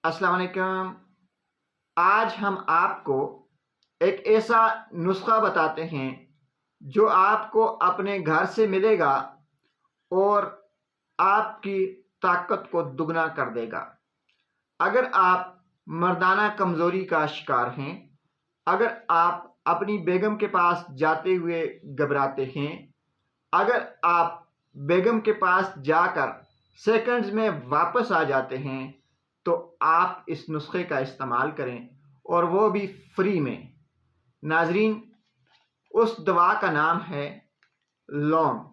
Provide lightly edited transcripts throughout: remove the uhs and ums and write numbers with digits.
अस्सलाम वालेकुम। आज हम आपको एक ऐसा नुस्खा बताते हैं जो आपको अपने घर से मिलेगा और आपकी ताकत को दुगना कर देगा। अगर आप मर्दाना कमज़ोरी का शिकार हैं, अगर आप अपनी बेगम के पास जाते हुए घबराते हैं, अगर आप बेगम के पास जाकर सेकंड्स में वापस आ जाते हैं, तो आप इस नुस्खे का इस्तेमाल करें और वो भी फ्री में। नाजरीन, उस दवा का नाम है लौंग।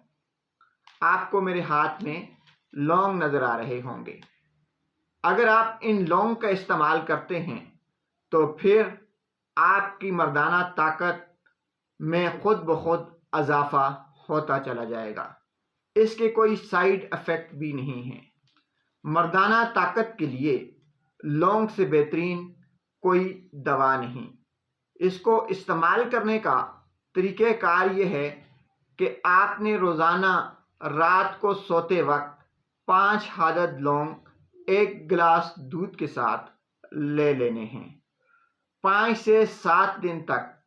आपको मेरे हाथ में लौंग नज़र आ रहे होंगे। अगर आप इन लौंग का इस्तेमाल करते हैं तो फिर आपकी मर्दाना ताकत में खुद ब खुद इजाफा होता चला जाएगा। इसके कोई साइड इफ़ेक्ट भी नहीं है। मर्दाना ताकत के लिए लौंग से बेहतरीन कोई दवा नहीं। इसको इस्तेमाल करने का तरीक़ेकार ये है कि आपने रोज़ाना रात को सोते वक्त 5 अदद लौंग 1 गिलास दूध के साथ ले लेने हैं। 5 से 7 दिन तक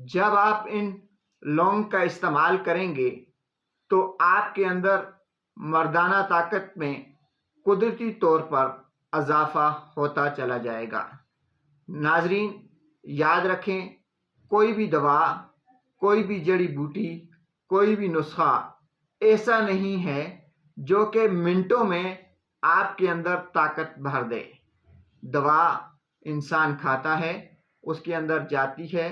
जब आप इन लौंग का इस्तेमाल करेंगे तो आपके अंदर मर्दाना ताकत में कुदरती तौर पर इजाफा होता चला जाएगा। नाजरीन, याद रखें, कोई भी दवा, कोई भी जड़ी बूटी, कोई भी नुस्खा ऐसा नहीं है जो कि मिनटों में आपके अंदर ताकत भर दे। दवा इंसान खाता है, उसके अंदर जाती है,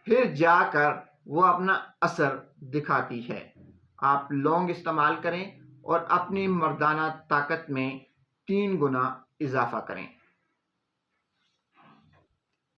फिर जाकर वो अपना असर दिखाती है। आप लौंग इस्तेमाल करें और अपनी मर्दाना ताकत में 3 गुना इजाफा करें।